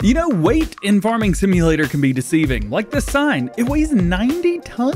You know, weight in Farming Simulator can be deceiving. Like this sign, it weighs 90 tons?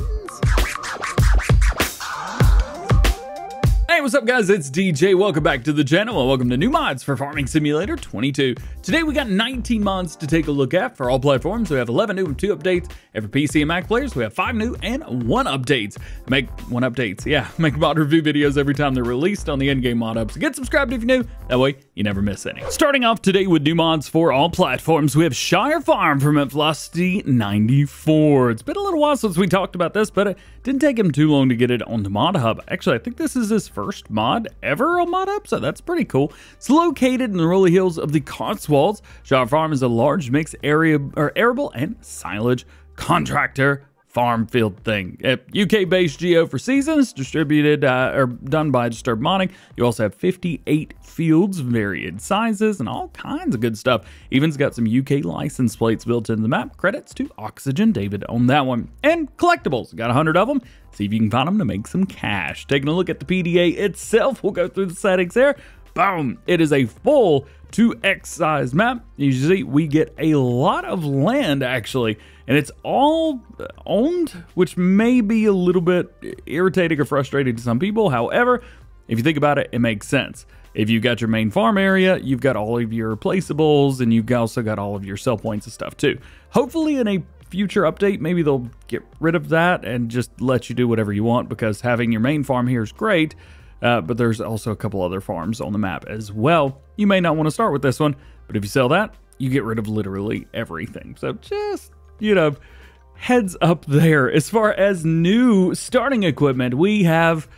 Hey, what's up guys, it's DJ. Welcome back to the channel and welcome to new mods for Farming Simulator 22. Today we got 19 mods to take a look at for all platforms. We have 11 new and 2 updates. And for PC and Mac players, we have 5 new and 1 updates. Make mod review videos every time they're released on the in-game mod hub. So get subscribed if you're new, that way you never miss any. Starting off today with new mods for all platforms, we have Shire Farm from Velocity 94. It's been a little while since we talked about this, but it didn't take him too long to get it on the mod hub. Actually, I think this is his first mod ever on mod hub, so that's pretty cool. It's located in the rolling hills of the Cotswolds. Shire Farm is a large mixed arable and silage contractor farm field thing. UK-based geo for seasons, distributed or done by Disturbed Modding. You also have 58 fields, varied sizes, and all kinds of good stuff. Even's got some UK license plates built into the map. Credits to Oxygen David on that one. And collectibles, got 100 of them. See if you can find them to make some cash. Taking a look at the PDA itself, we'll go through the settings there. Boom! It is a full 2x size map. You see, we get a lot of land actually, and it's all owned, which may be a little bit irritating or frustrating to some people. However, if you think about it, it makes sense. If you've got your main farm area, you've got all of your replaceables, and you've also got all of your sell points and stuff too. Hopefully in a future update, maybe they'll get rid of that and just let you do whatever you want, because having your main farm here is great. But there's also a couple other farms on the map as well. You may not want to start with this one, but if you sell that, you get rid of literally everything. So just, you know, heads up there. As far as new starting equipment, we have,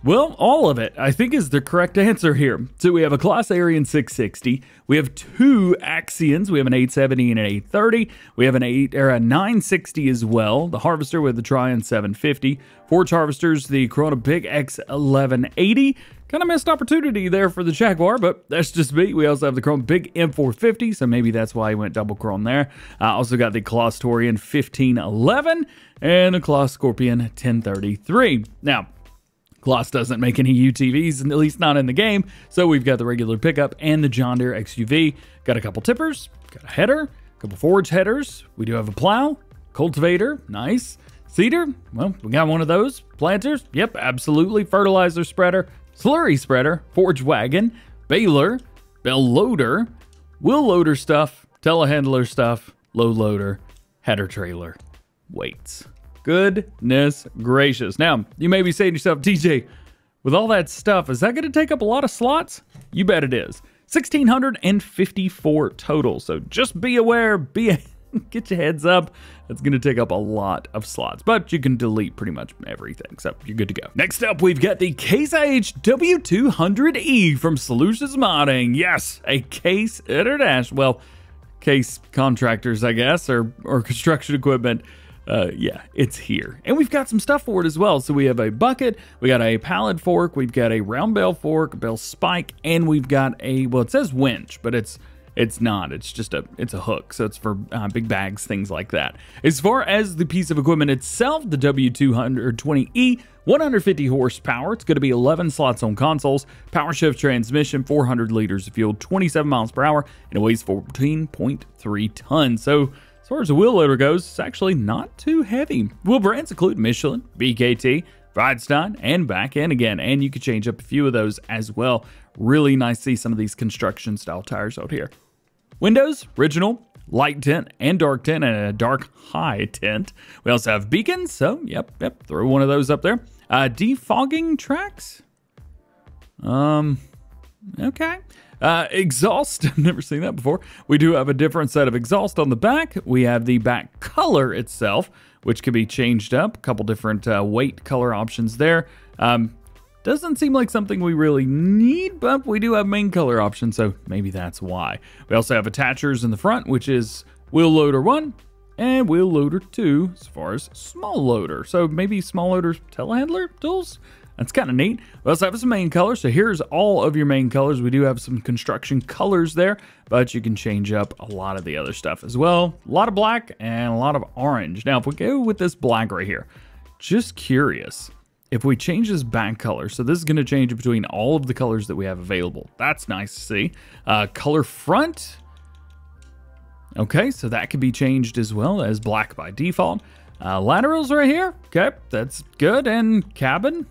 well, all of it, I think, is the correct answer here. So we have a Class Arian 660. We have 2 Axions. We have an 870 and an 830. We have a 960 as well. The Harvester with the Trion 750. Forge Harvesters, the Corona Big X 1180. Kind of missed opportunity there for the Jaguar, but that's just me. We also have the Chrome Big M450, so maybe that's why he went double chrome there. Also got the Colostorian 1511 and the Coloss Scorpion 1033. Now, Coloss doesn't make any UTVs, at least not in the game, so we've got the regular pickup and the John Deere XUV. Got a couple tippers, got a header, a couple forage headers. We do have a plow, cultivator, nice. Seeder, well, we got one of those. Planters, yep, absolutely. Fertilizer spreader, slurry spreader, forage wagon, baler, bell loader, wheel loader stuff, telehandler stuff, low loader, header trailer, weights. Goodness gracious. Now, you may be saying to yourself, DJ, with all that stuff, is that going to take up a lot of slots? You bet it is. 1,654 total. So just be aware, get your heads up. It's going to take up a lot of slots, but you can delete pretty much everything, so you're good to go. Next up, we've got the Case IH W20E from Solutions Modding. Yes, a case international, well, case contractors, I guess, or construction equipment. Yeah, it's here. And we've got some stuff for it as well. So we have a bucket, we got a pallet fork, we've got a round bell fork, a bell spike, and we've got a, well, it says winch, but it's not. It's just it's a hook. So it's for big bags, things like that. As far as the piece of equipment itself, the W20E, 150 horsepower. It's going to be 11 slots on consoles, power shift transmission, 400 liters of fuel, 27 miles per hour, and it weighs 14.3 tons. So as far as the wheel loader goes, it's actually not too heavy. Wheel brands include Michelin, BKT, Friedstein, and back end again. And you can change up a few of those as well. Really nice to see some of these construction style tires out here. Windows, original, light tint and dark tint, and a dark high tint. We also have beacons, so yep, throw one of those up there. Defogging tracks. Okay. Exhaust, I've never seen that before. We do have a different set of exhaust on the back. We have the back color itself, which can be changed up. A couple different weight color options there. Doesn't seem like something we really need, but we do have main color options, so maybe that's why. We also have attachers in the front, which is wheel loader 1 and wheel loader 2 as far as small loader. So maybe small loader telehandler tools? That's kind of neat. We also have some main colors, so here's all of your main colors. We do have some construction colors there, but you can change up a lot of the other stuff as well. A lot of black and a lot of orange. Now, if we go with this black right here, just curious. If we change this back color, so this is going to change between all of the colors that we have available. That's nice to see. Color front, Okay, so that could be changed as well as black by default. Laterals right here. Okay, that's good. And cabin.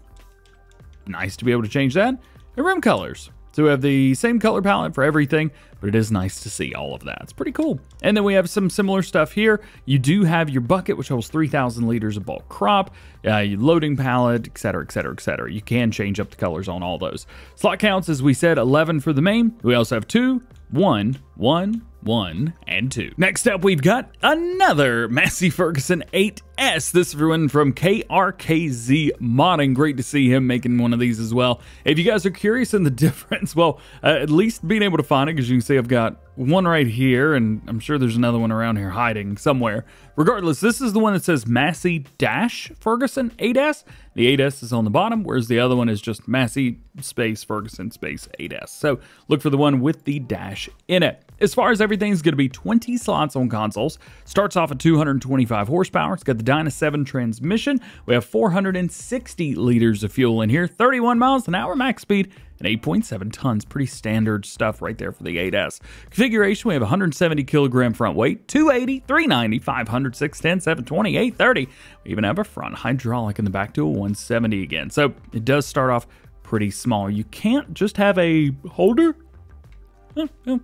Nice to be able to change that. And rim colors. So we have the same color palette for everything, but it is nice to see all of that. It's pretty cool. And then we have some similar stuff here. You do have your bucket, which holds 3,000 liters of bulk crop, your loading pallet, etc., etc., etc. You can change up the colors on all those. Slot counts, as we said, 11 for the main. We also have 2, 1, 1, 1, and 2. Next up, we've got another Massey-Ferguson 8S. This is everyone from KRKZ Modding. Great to see him making one of these as well. If you guys are curious in the difference, well, at least being able to find it, because you can see I've got one right here, and I'm sure there's another one around here hiding somewhere. Regardless, this is the one that says Massey-Ferguson 8S. The 8S is on the bottom, whereas the other one is just Massey space Ferguson space 8S. So look for the one with the dash in it. As far as everything's going to be 20 slots on consoles. Starts off at 225 horsepower. It's got the Dyna 7 transmission. We have 460 liters of fuel in here, 31 miles an hour max speed, and 8.7 tons. Pretty standard stuff right there for the 8S. Configuration, we have 170 kilogram front weight, 280, 390, 500, 610, 720, 830. We even have a front hydraulic in the back to a 170 again. So it does start off pretty small. You can't just have a holder.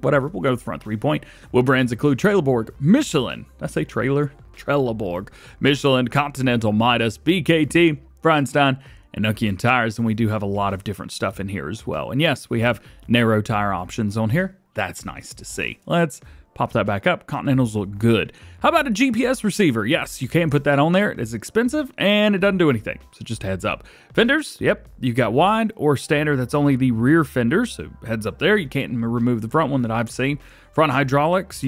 Whatever, we'll go with the front 3-point. Wheel brands include Trelleborg, Michelin. Did I say trailer? Trelleborg, Michelin, Continental, Midas, BKT, Feinstein, and Nokian tires, and we do have a lot of different stuff in here as well. And yes, we have narrow tire options on here. That's nice to see. Let's pop that back up. Continentals look good. How about a GPS receiver? Yes, you can put that on there. It is expensive, and it doesn't do anything, so just heads up. Fenders, yep, you got wide or standard. That's only the rear fenders, so heads up there. You can't remove the front one that I've seen. Front hydraulics,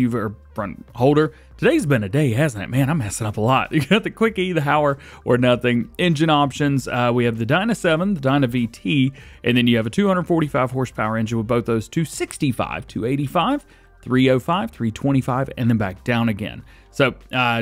front holder. Today's been a day, hasn't it? Man, I'm messing up a lot. You got the Quickie, the Hauer, or nothing. Engine options, we have the Dyna 7, the Dyna VT, and then you have a 245 horsepower engine with both those 265, 285, 305, 325, and then back down again. So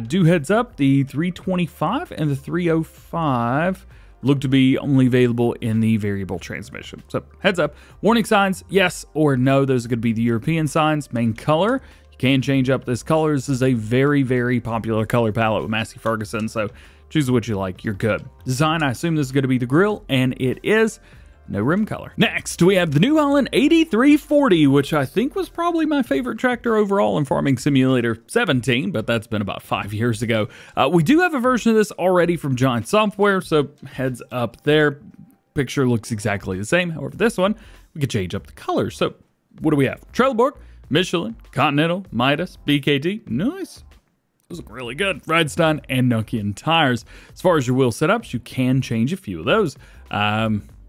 do heads up, the 325 and the 305 look to be only available in the variable transmission. So heads up. Warning signs, yes or no. Those are going to be the European signs. Main color, you can change up this color. This is a very, very popular color palette with Massey-Ferguson, so choose what you like. You're good. Design, I assume this is going to be the grill, and it is. No rim color. Next, we have the New Holland 8340, which I think was probably my favorite tractor overall in Farming Simulator 17, but that's been about 5 years ago. We do have a version of this already from Giant Software, so heads up there. Picture looks exactly the same. However, this one, we can change up the colors. So what do we have? Trelleborg, Michelin, Continental, Midas, BKT. Nice. Those look really good. Feinstein and Nokian tires. As far as your wheel setups, you can change a few of those.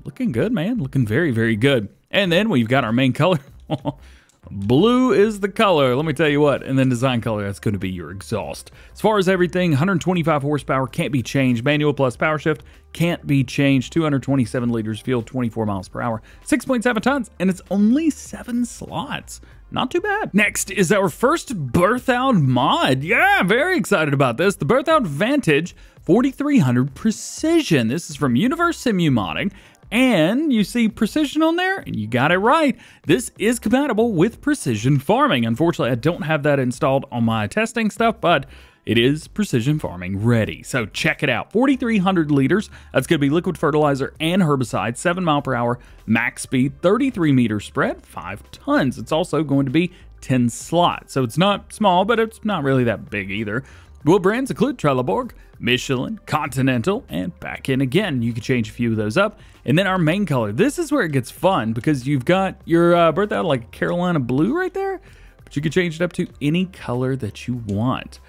Looking good, man. Looking very, very good. And then we've got our main color. Blue is the color. Let me tell you what. And then design color, that's going to be your exhaust. As far as everything, 125 horsepower can't be changed. Manual plus power shift can't be changed. 227 liters fuel, 24 miles per hour, 6.7 tons, and it's only 7 slots. Not too bad. Next is our first Berthoud mod. Yeah, very excited about this. The Berthoud Vantage 4300 Precision. This is from Universe Simu Modding. And you see precision on there, and you got it right. This is compatible with precision farming. Unfortunately, I don't have that installed on my testing stuff, but it is precision farming ready. So check it out. 4,300 liters. That's going to be liquid fertilizer and herbicide, 7 mile per hour, max speed, 33 meter spread, 5 tons. It's also going to be 10 slots. So it's not small, but it's not really that big either. Wheel brands include Trelleborg, Michelin, Continental, and back in again. You can change a few of those up. And then our main color. This is where it gets fun because you've got your Berthoud like Carolina blue right there, but you can change it up to any color that you want.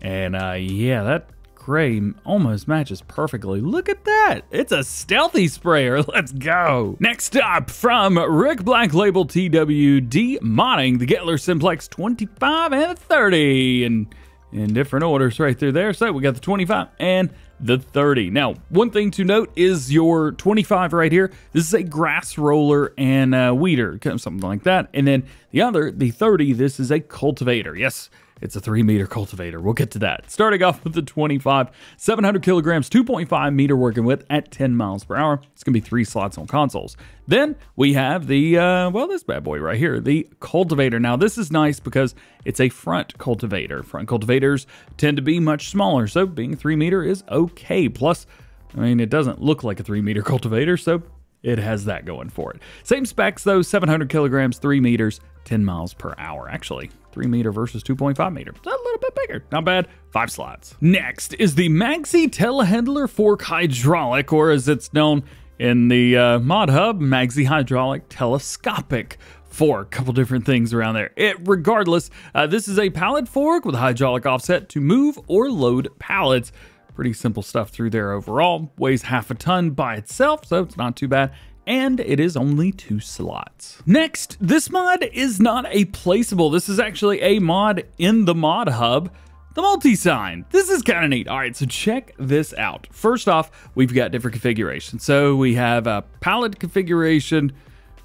And yeah, that gray almost matches perfectly. Look at that. It's a stealthy sprayer. Let's go. Next up from Rick Black Label TWD Modding, the Güttler Simplex 25 and 30. And in different orders right through there. So we got the 25 and the 30. Now, one thing to note is your 25 right here. This is a grass roller and weeder, something like that. And then the other, the 30, this is a cultivator. Yes, it's a 3-meter cultivator. We'll get to that. Starting off with the 25, 700 kilograms, 2.5 meter working width at 10 miles per hour. It's going to be 3 slots on consoles. Then we have the, well, this bad boy right here, the cultivator. Now, this is nice because it's a front cultivator. Front cultivators tend to be much smaller, so being 3 meter is okay. Plus, I mean, it doesn't look like a 3-meter cultivator, so it has that going for it. Same specs, though, 700 kilograms, 3 meters, 10 miles per hour. Actually, 3 meter versus 2.5 meter. It's a little bit bigger. Not bad. 5 slots. Next is the Magsi Telehandler Fork Hydraulic, or as it's known in the mod hub, Magsi Hydraulic Telescopic Fork. Couple different things around there. Regardless, this is a pallet fork with a hydraulic offset to move or load pallets. Pretty simple stuff through there overall. Weighs half a ton by itself, so it's not too bad. And it is only 2 slots. Next, this mod is not a placeable. This is actually a mod in the mod hub, the multi-sign. This is kind of neat. All right, so check this out. First off, we've got different configurations. So we have a pallet configuration,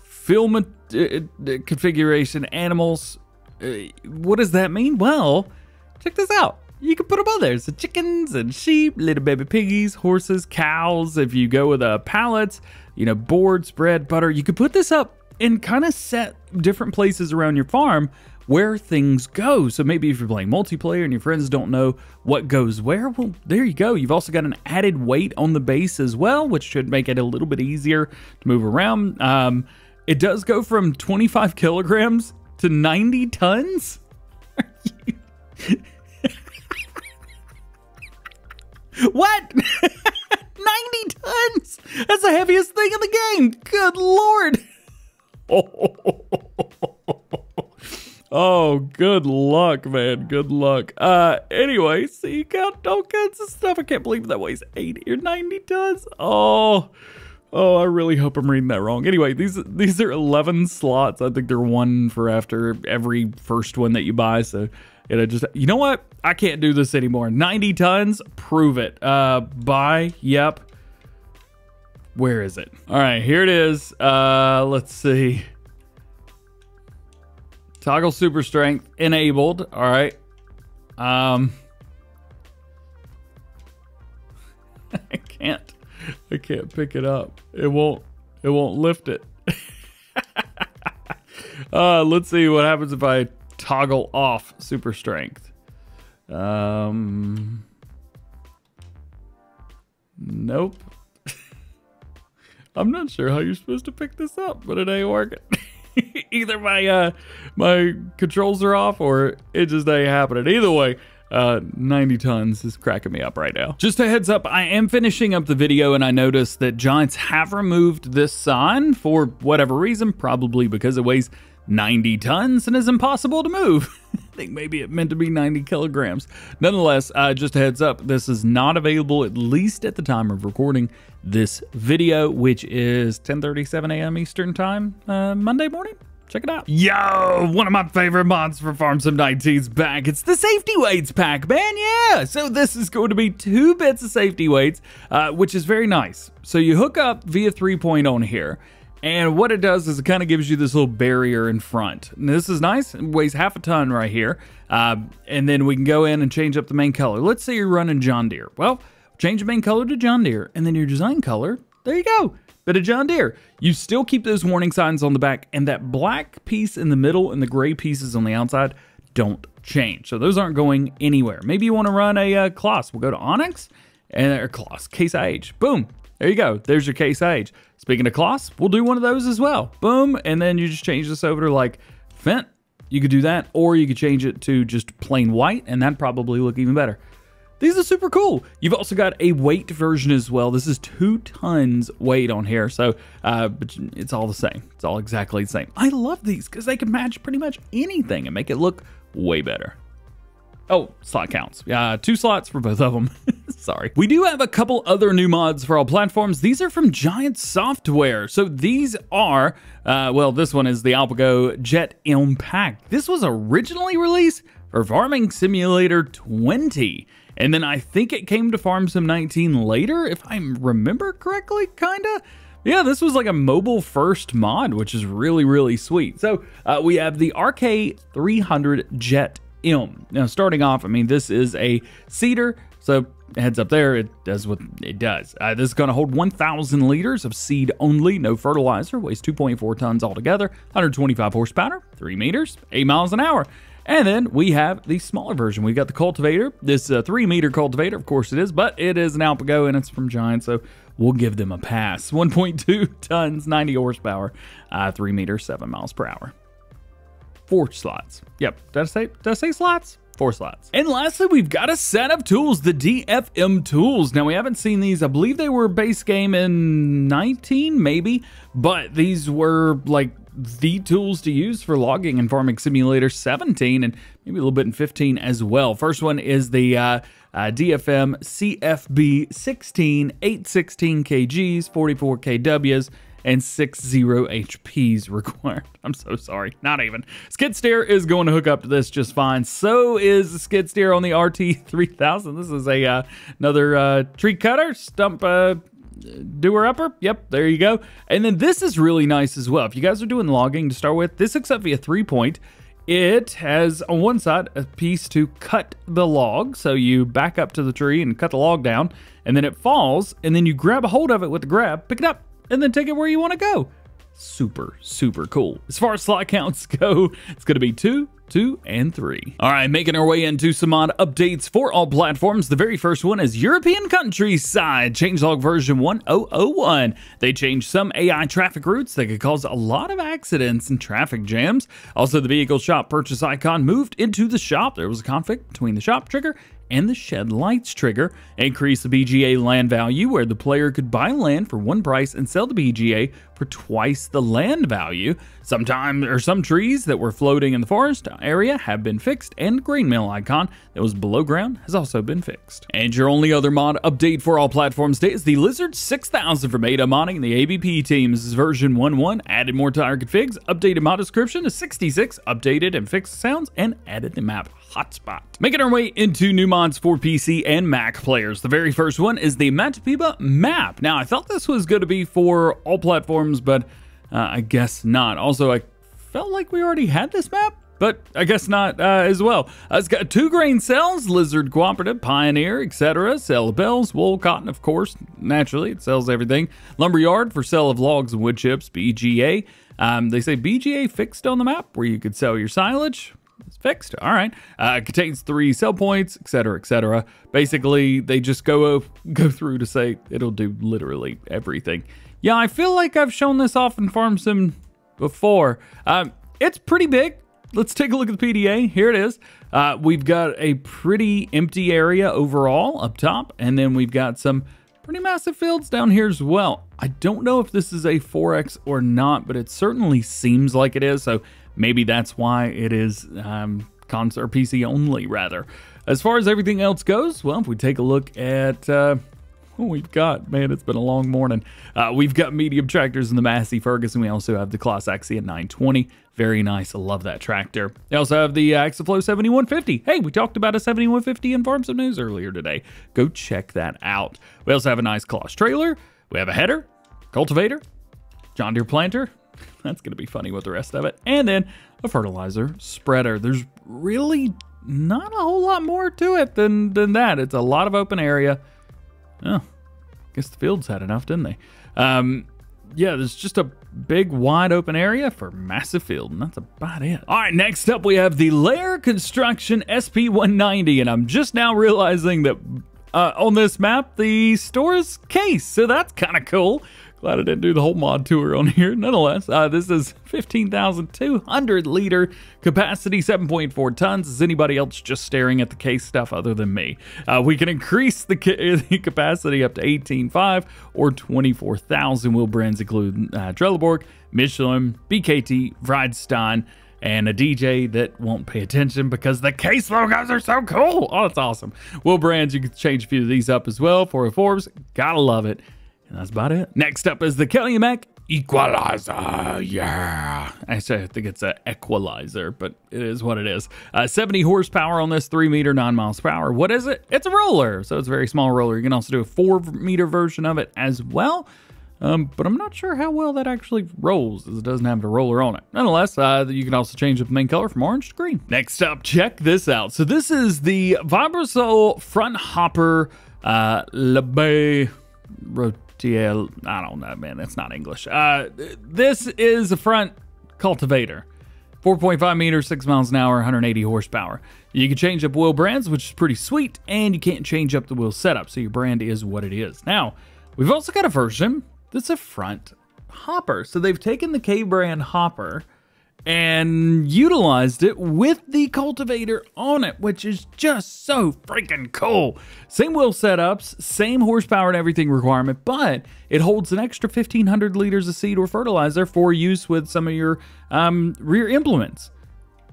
filament configuration, animals. What does that mean? Well, check this out. You can put them on there. So chickens and sheep, little baby piggies, horses, cows. If you go with pallets, you know, boards, bread, butter, you could put this up and kind of set different places around your farm where things go. So maybe if you're playing multiplayer and your friends don't know what goes where, well, there you go. You've also got an added weight on the base as well, which should make it a little bit easier to move around. It does go from 25 kilograms to 90 tons. What? 90 tons? That's the heaviest thing in the game. Good Lord. Oh, good luck, man. Good luck. Anyway, so you got all kinds of stuff. I can't believe that weighs 80 or 90 tons. Oh, I really hope I'm reading that wrong. Anyway, these are 11 slots. I think they're one for after every first one that you buy. So, you know what? I can't do this anymore. 90 tons, prove it. Buy, yep. Where is it? All right, here it is. Let's see. Toggle super strength enabled. All right. I can't pick it up. It won't lift it. Let's see what happens if I toggle off super strength. Nope. I'm not sure how you're supposed to pick this up, but it ain't working. Either my controls are off or it just ain't happening. Either way, 90 tons is cracking me up right now. Just a heads up, I am finishing up the video and I noticed that Giants have removed this sign for whatever reason, probably because it weighs 90 tons and is impossible to move. I think maybe it meant to be 90 kilograms. Nonetheless, just a heads up, this is not available, at least at the time of recording this video, which is 10:37 a.m. Eastern time, Monday morning. Check it out. Yo, one of my favorite mods for Farm Sim 19's back. It's the safety weights pack, man. Yeah. So this is going to be 2 bits of safety weights, which is very nice. So you hook up via 3-point on here. And what it does is it kind of gives you this little barrier in front. And this is nice. It weighs half a ton right here. And then we can go in and change up the main color. Let's say you're running John Deere. Well, change the main color to John Deere. And then your design color, there you go. Bit of John Deere. You still keep those warning signs on the back. And that black piece in the middle and the gray pieces on the outside don't change. So those aren't going anywhere. Maybe you want to run a Kloss. We'll go to Onyx and Kloss, Case IH. Boom. There you go. There's your Case IH. Speaking of Kloss, we'll do one of those as well. Boom. And then you just change this over to like Fent. You could do that, or you could change it to just plain white, and that'd probably look even better. These are super cool. You've also got a weight version as well. This is 2 tons weight on here. So, but it's all the same. It's all exactly the same. I love these because they can match pretty much anything and make it look way better. Oh, slot counts. 2 slots for both of them. Sorry. We do have a couple other new mods for all platforms. These are from Giant Software. So these are, well, this one is the Alpego Jet Impact. This was originally released for Farming Simulator 20. And then I think it came to Farm Sim 19 later, if I remember correctly, kinda. Yeah, this was like a mobile first mod, which is really, really sweet. So we have the RK300 Jet M. Now, starting off, I mean, this is a seeder, so heads up there, it does what it does. This is going to hold 1,000 liters of seed only, no fertilizer, weighs 2.4 tons altogether, 125 horsepower, 3 meters, 8 miles an hour. And then we have the smaller version. We've got the cultivator. This 3-meter cultivator, of course it is, but it is an Alpego and it's from Giant, so we'll give them a pass. 1.2 tons, 90 horsepower, 3 meters, 7 miles per hour. 4 slots. Yep, did I say slots? 4 slots. And lastly, we've got a set of tools, the DFM Tools. Now, we haven't seen these. I believe they were base game in 19, maybe, but these were like the tools to use for logging in Farming Simulator 17 and maybe a little bit in 15 as well. First one is the DFM CFB 16, 816 kgs, 44 kWs, and 60 HPs required. I'm so sorry, not even. Skid steer is going to hook up to this just fine. So is the skid steer on the RT3000. This is a another tree cutter, stump doer upper. Yep, there you go. And then this is really nice as well. If you guys are doing logging to start with, this hooks up via 3-point. It has on one side a piece to cut the log. So you back up to the tree and cut the log down, and then it falls, and then you grab a hold of it with the grab, pick it up, and then take it where you want to go. Super, super cool. As far as slot counts go, it's going to be 2, 2, and 3. All right, making our way into some mod updates for all platforms. The very first one is European Countryside, changelog version 1001. They changed some AI traffic routes that could cause a lot of accidents and traffic jams. Also, the vehicle shop purchase icon moved into the shop. There was a conflict between the shop trigger and the shed lights trigger. Increase the BGA land value, where the player could buy land for 1 price and sell the BGA for twice the land value. Some trees that were floating in the forest area have been fixed, and the grain mill icon that was below ground has also been fixed. And your only other mod update for all platforms today is the Lizard 6000 from Ada Modding. The ABP team. This is version 1.1, added more tire configs, updated mod description to 66, updated and fixed sounds, and added the map hotspot. Making our way into new mods for PC and Mac players. The very first one is the Matopiba Map. Now, I thought this was going to be for all platforms, but I guess not. Also, I felt like we already had this map, but I guess not as well. It's got 2 grain cells, Lizard Cooperative, Pioneer, etc. Sell of bells, wool, cotton, of course. Naturally, it sells everything. Lumberyard for sale of logs and wood chips, BGA. They say BGA fixed on the map, where you could sell your silage. It's fixed. All right. Contains 3 sell points, etc., etc. Basically, they just go through to say it'll do literally everything. Yeah, I feel like I've shown this off in Farm Sim before. It's pretty big. Let's take a look at the PDA. Here it is. We've got a pretty empty area overall up top, and then we've got some pretty massive fields down here as well. I don't know if this is a 4X or not, but it certainly seems like it is. So maybe that's why it is console or PC only, rather. As far as everything else goes, well, if we take a look at what we've got, man, it's been a long morning. We've got medium tractors in the Massey-Ferguson. We also have the Claas Axia 920. Very nice. I love that tractor. We also have the Axaflow 7150. Hey, we talked about a 7150 in Farm Sim News earlier today. Go check that out. We also have a nice Claas trailer. We have a header, cultivator, John Deere planter. That's going to be funny with the rest of it. And then a fertilizer spreader. There's really not a whole lot more to it than that. It's a lot of open area. Oh, I guess the fields had enough, didn't they? Yeah, there's just a big wide open area for massive field, and that's about it. All right, next up we have the Lair Construction SP190, and I'm just now realizing that on this map the store is case, so that's kind of cool. Glad I didn't do the whole mod tour on here. Nonetheless, this is 15,200 liter capacity, 7.4 tons. Is anybody else just staring at the case stuff other than me? We can increase the capacity up to 18.5 or 24,000. Wheel brands include Trelleborg, Michelin, BKT, Vridestein, and a DJ that won't pay attention because the case logos are so cool. Oh, that's awesome. Wheel brands, you can change a few of these up as well. 404s, gotta love it. And that's about it. Next up is the Keulmac Equalizer, yeah. Actually, I think it's an equalizer, but it is what it is. 70 horsepower on this, 3 meter, 9 miles per hour. What is it? It's a roller, so it's a very small roller. You can also do a 4 meter version of it as well. But I'm not sure how well that actually rolls, as it doesn't have a roller on it. Nonetheless, you can also change up the main color from orange to green. Next up, check this out. So this is the Vibrasol front hopper Lair SP. I don't know, man. That's not English. This is a front cultivator. 4.5 meters, 6 miles an hour, 180 horsepower. You can change up wheel brands, which is pretty sweet, and you can't change up the wheel setup, so your brand is what it is. Now, we've also got a version that's a front hopper. So they've taken the K-brand hopper and utilized it with the cultivator on it, which is just so freaking cool. Same wheel setups, same horsepower and everything requirement, but it holds an extra 1,500 liters of seed or fertilizer for use with some of your rear implements.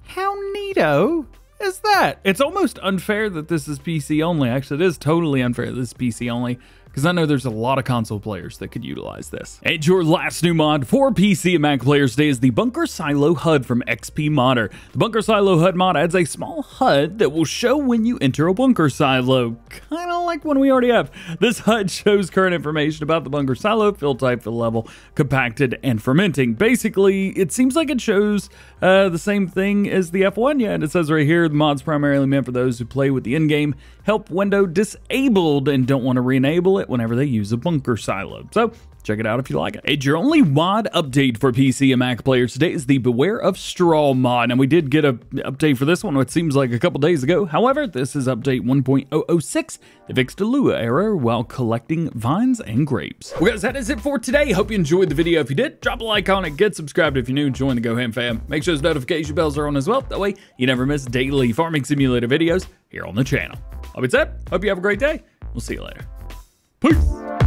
How neato is that? It's almost unfair that this is PC only. Actually, it is totally unfair that this is PC only, because I know there's a lot of console players that could utilize this. And your last new mod for PC and Mac players today is the Bunker Silo HUD from XP Modder. The Bunker Silo HUD mod adds a small HUD that will show when you enter a bunker silo, kind of like one we already have. This HUD shows current information about the bunker silo, fill type, fill level, compacted, and fermenting. Basically, it seems like it shows the same thing as the F1, and it says right here, the mod's primarily meant for those who play with the in-game help window disabled and don't want to re-enable it whenever they use a bunker silo. So check it out if you like it. And your only mod update for PC and Mac players today is the Beware of Straw mod. And we did get an update for this one, it seems like a couple days ago. However, this is update 1.006. They fixed a Lua error while collecting vines and grapes. Well guys, that is it for today. Hope you enjoyed the video. If you did, drop a like on it, get subscribed if you're new, join the GoHam fam. Make sure those notification bells are on as well. That way you never miss daily farming simulator videos here on the channel. All that said, hope you have a great day. We'll see you later. Peace.